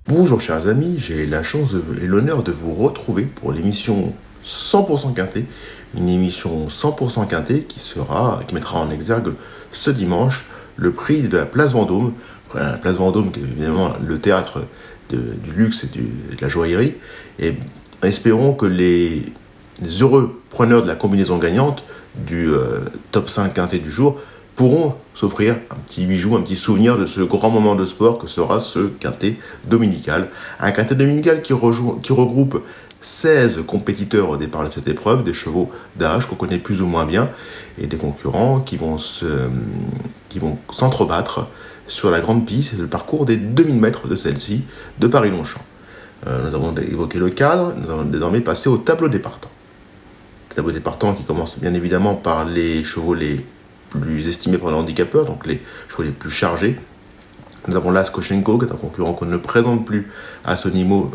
Bonjour chers amis, j'ai la chance et l'honneur de vous retrouver pour l'émission 100% Quintet, une émission 100% Quintet qui mettra en exergue ce dimanche le prix de la Place Vendôme. La Place Vendôme qui est évidemment le théâtre du luxe et de la joaillerie, et espérons que les heureux preneurs de la combinaison gagnante du top 5 Quintet du jour pourront s'offrir un petit bijou, un petit souvenir de ce grand moment de sport que sera ce quintet dominical. Un quintet dominical qui regroupe 16 compétiteurs au départ de cette épreuve, des chevaux d'âge qu'on connaît plus ou moins bien, et des concurrents qui vont s'entrebattre sur la grande piste et le parcours des 2000 mètres de celle-ci, de Paris-Longchamp. Nous avons évoqué le cadre, nous allons désormais passer au tableau des partants. Tableau des partants qui commence bien évidemment par les chevaux les plus estimés par les handicapeurs, donc les chevaux les plus chargés. Nous avons l'As Koshenko, qui est un concurrent qu'on ne présente plus à ce niveau,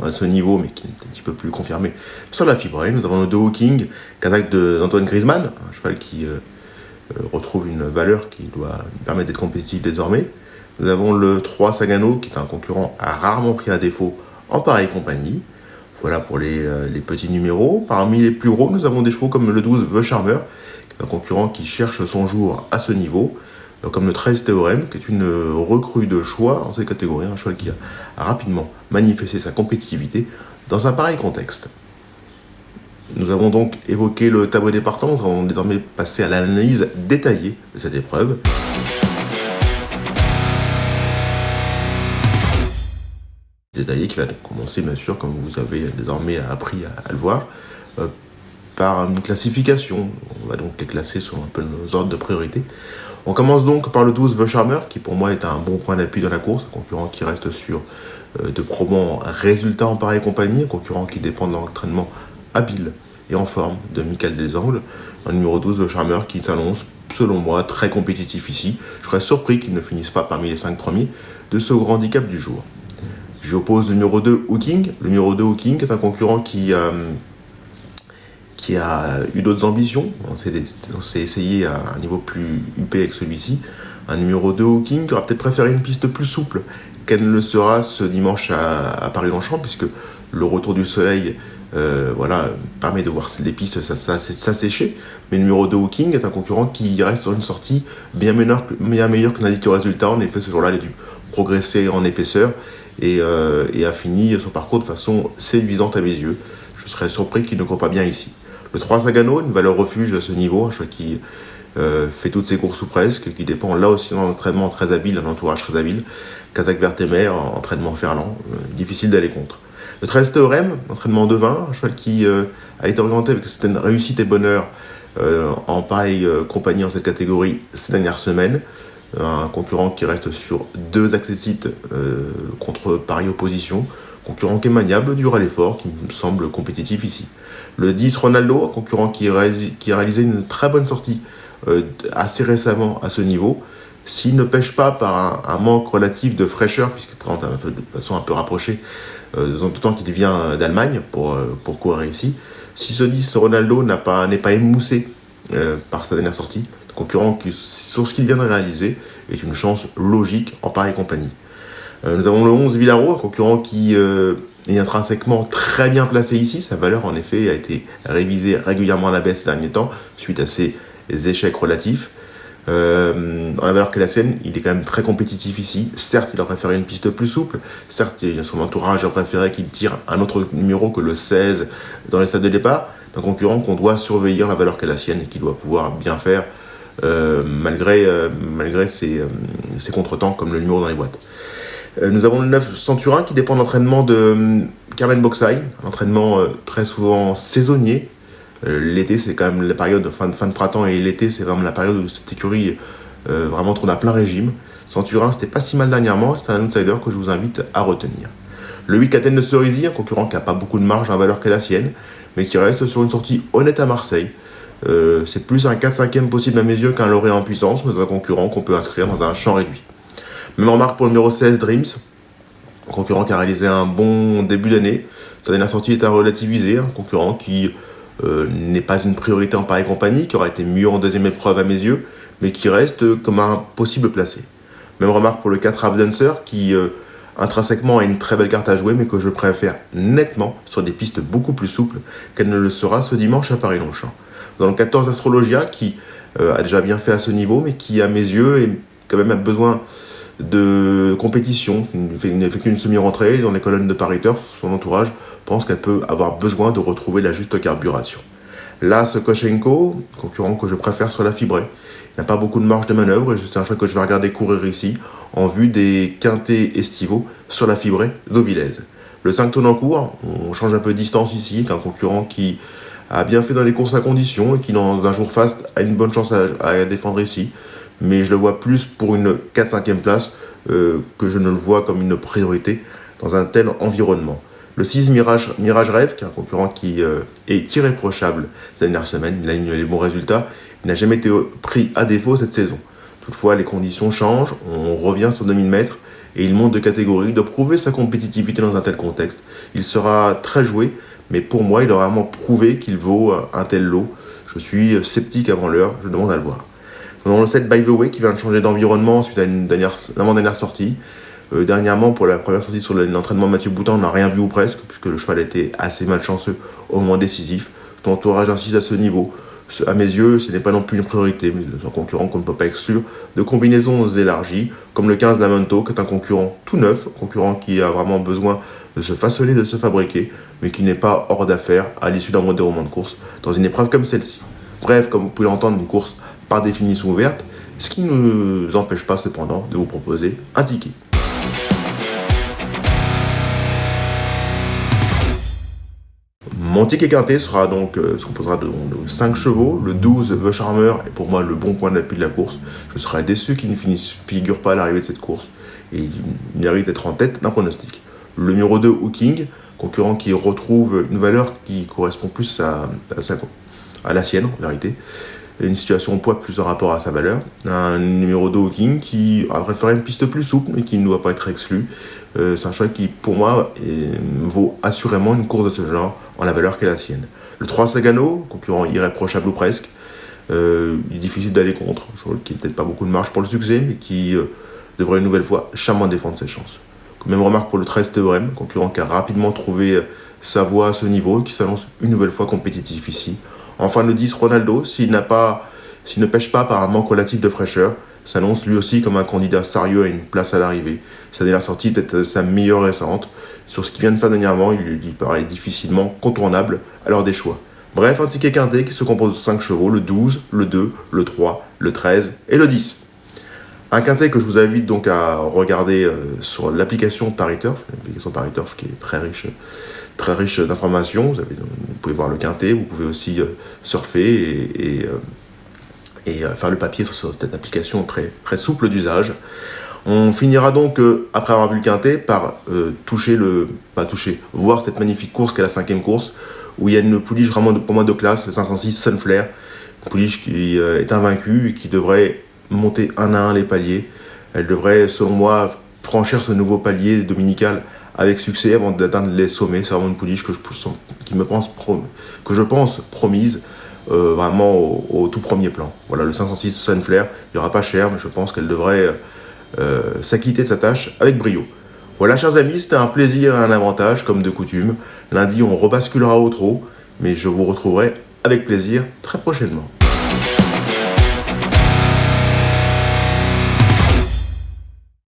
mais qui est un petit peu plus confirmé sur la fibre. Nous avons le De Hooking, Kazakh d'Antoine Griezmann, un cheval qui retrouve une valeur qui doit lui permettre d'être compétitif désormais. Nous avons le 3 Sagano, qui est un concurrent rarement pris à défaut en pareille compagnie. Voilà pour les petits numéros. Parmi les plus gros, nous avons des chevaux comme le 12 The Charmer, qui est un concurrent qui cherche son jour à ce niveau, comme le 13 Théorème, qui est une recrue de choix en cette catégorie, un cheval qui a rapidement manifesté sa compétitivité dans un pareil contexte. Nous avons donc évoqué le tableau des partants, nous allons désormais passer à l'analyse détaillée de cette épreuve. Détaillé qui va commencer bien sûr, comme vous avez désormais appris à le voir, par une classification. On va donc les classer sur un peu nos ordres de priorité. On commence donc par le 12 The Charmer, qui pour moi est un bon point d'appui dans la course, un concurrent qui reste sur de probants résultats en pareille compagnie, un concurrent qui dépend de l'entraînement habile et en forme de Michael Desangles, un numéro 12 The Charmer qui s'annonce selon moi très compétitif ici. Je serais surpris qu'il ne finisse pas parmi les 5 premiers de ce grand handicap du jour. J'y oppose le numéro 2 Hooking. Le numéro 2 Hooking est un concurrent qui a eu d'autres ambitions. On s'est essayé à un niveau plus huppé avec celui-ci. Un numéro 2 Hooking qui aura peut-être préféré une piste plus souple qu'elle ne le sera ce dimanche à Paris-Longchamp, puisque le retour du soleil permet de voir les pistes s'assécher. Mais le numéro 2 Hooking est un concurrent qui reste sur une sortie bien meilleure que l'indique au résultat. En effet, ce jour-là, il a dû progresser en épaisseur et a fini son parcours de façon séduisante à mes yeux. Je serais surpris qu'il ne court pas bien ici. Le 3 Sagano, une valeur refuge à ce niveau, un cheval qui fait toutes ses courses ou presque, qui dépend là aussi d'un entraînement très habile, d'un entourage très habile. Kazakh Vertemer, entraînement ferlant, difficile d'aller contre. Le 13 Théorème, entraînement de 20, un cheval qui a été orienté avec certaine réussite et bonheur en pareille compagnie en cette catégorie ces dernières semaines. Un concurrent qui reste sur 2 accessites contre pareille opposition. Concurrent qui est maniable, dur à l'effort, qui me semble compétitif ici. Le 10 Ronaldo, un concurrent qui a réalisé une très bonne sortie assez récemment à ce niveau. S'il ne pêche pas par un manque relatif de fraîcheur, puisqu'il présente de façon un peu rapprochée, d'autant qu'il vient d'Allemagne pour courir ici. Si ce 10 Ronaldo n'est pas émoussé par sa dernière sortie, concurrent qui, sur ce qu'il vient de réaliser, est une chance logique en pareille compagnie. Nous avons le 11 Villaro, un concurrent qui est intrinsèquement très bien placé ici. Sa valeur, en effet, a été révisée régulièrement à la baisse ces derniers temps, suite à ses échecs relatifs. Dans la valeur qu'est la sienne, il est quand même très compétitif ici. Certes, il a préféré une piste plus souple. Certes, son entourage a préféré qu'il tire un autre numéro que le 16 dans les stades de départ. Un concurrent qu'on doit surveiller en la valeur qu'est la sienne et qui doit pouvoir bien faire malgré ses contretemps comme le numéro dans les boîtes. Nous avons le 9 Centurin qui dépend de l'entraînement de Carmen Boxay, un entraînement très souvent saisonnier. L'été, c'est quand même la période, fin de printemps et l'été, c'est vraiment la période où cette écurie vraiment tourne à plein régime. Centurin, c'était pas si mal dernièrement, c'est un outsider que je vous invite à retenir. Le 8 Athènes de Cerisy, un concurrent qui n'a pas beaucoup de marge à valeur qu'est la sienne, mais qui reste sur une sortie honnête à Marseille. C'est plus un 4-5e possible à mes yeux qu'un lauréat en puissance, mais un concurrent qu'on peut inscrire dans un champ réduit. Même remarque pour le numéro 16, Dreams, un concurrent qui a réalisé un bon début d'année. Sa dernière sortie est à relativiser, un concurrent qui n'est pas une priorité en pareille compagnie, qui aura été mieux en deuxième épreuve à mes yeux, mais qui reste comme un possible placé. Même remarque pour le 4 Half Dancer, qui intrinsèquement a une très belle carte à jouer, mais que je préfère nettement sur des pistes beaucoup plus souples qu'elle ne le sera ce dimanche à Paris-Longchamp. Dans le 14 Astrologia, qui a déjà bien fait à ce niveau, mais qui, à mes yeux, quand même a besoin de compétition, effectue une semi-rentrée dans les colonnes de Paris Turf, son entourage pense qu'elle peut avoir besoin de retrouver la juste carburation. Là, ce Koshenko, concurrent que je préfère sur la fibrée, il n'a pas beaucoup de marge de manœuvre et c'est un choix que je vais regarder courir ici en vue des quintés estivaux sur la fibrée d'Auvilez. Le 5 tonnes en cours, on change un peu de distance ici, avec un concurrent qui a bien fait dans les courses à condition et qui dans un jour fast a une bonne chance à défendre ici. Mais je le vois plus pour une 4-5e place que je ne le vois comme une priorité dans un tel environnement. Le 6 Mirage Rêve, qui est un concurrent qui est irréprochable ces dernières semaines, il a eu les bons résultats, il n'a jamais été pris à défaut cette saison. Toutefois, les conditions changent, on revient sur 2000 mètres et il monte de catégorie, il doit prouver sa compétitivité dans un tel contexte. Il sera très joué, mais pour moi, il aura vraiment prouvé qu'il vaut un tel lot. Je suis sceptique avant l'heure, je demande à le voir. Dans le 7 By The Way, qui vient de changer d'environnement suite à une avant-dernière sortie. Dernièrement, pour la première sortie sur l'entraînement de Mathieu Boutin, on n'a rien vu ou presque, puisque le cheval était assez malchanceux au moment décisif. Son entourage insiste à ce niveau. À mes yeux, ce n'est pas non plus une priorité, mais c'est un concurrent qu'on ne peut pas exclure. De combinaisons élargies, comme le 15 Lamento, qui est un concurrent tout neuf, un concurrent qui a vraiment besoin de se façonner, de se fabriquer, mais qui n'est pas hors d'affaire à l'issue d'un bon déroulement de course, dans une épreuve comme celle-ci. Bref, comme vous pouvez l'entendre, une course par définition ouverte, ce qui ne nous empêche pas cependant de vous proposer un ticket. Mon ticket quinté sera donc, se composera de 5 chevaux. Le 12, The Charmer, est pour moi le bon point d'appui de la course. Je serais déçu qu'il ne figure pas à l'arrivée de cette course. Et il mérite d'être en tête d'un pronostic. Le numéro 2, Hooking, concurrent qui retrouve une valeur qui correspond plus à la sienne, en vérité. Une situation au poids plus en rapport à sa valeur. Un numéro 2 Hooking qui a préféré une piste plus souple, mais qui ne doit pas être exclu. C'est un choix qui, pour moi, vaut assurément une course de ce genre en la valeur qu'est la sienne. Le 3 Sagano, concurrent irréprochable ou presque, il est difficile d'aller contre. Je trouve qu'il n'a peut-être pas beaucoup de marge pour le succès, mais qui devrait une nouvelle fois charmant défendre ses chances. Même remarque pour le 13 Théorème, concurrent qui a rapidement trouvé sa voie à ce niveau et qui s'annonce une nouvelle fois compétitif ici. Enfin, le 10 Ronaldo, s'il ne pêche pas par un manque relatif de fraîcheur, s'annonce lui aussi comme un candidat sérieux à une place à l'arrivée. Sa dernière sortie est peut-être sa meilleure récente. Sur ce qu'il vient de faire dernièrement, il lui paraît difficilement contournable à l'heure des choix. Bref, un ticket quinté qui se compose de 5 chevaux, le 12, le 2, le 3, le 13 et le 10. Un quintet que je vous invite donc à regarder sur l'application Paris Turf, l'application Paris Turf qui est très riche d'informations. Vous pouvez voir le quintet, vous pouvez aussi surfer et faire le papier sur cette application très, très souple d'usage. On finira donc, après avoir vu le quintet, par voir cette magnifique course qu'est la 5e course, où il y a une pouliche vraiment pour moi de classe, le 506 Sunflare, une pouliche qui est invaincue et qui devrait monter un à un les paliers. Elle devrait, selon moi, franchir ce nouveau palier dominical avec succès avant d'atteindre les sommets. C'est vraiment une pouliche que je pense promise vraiment au tout premier plan. Voilà, le 506 Sunflare, il n'y aura pas cher, mais je pense qu'elle devrait s'acquitter de sa tâche avec brio. Voilà, chers amis, c'était un plaisir et un avantage, comme de coutume. Lundi, on rebasculera au trot, mais je vous retrouverai avec plaisir très prochainement.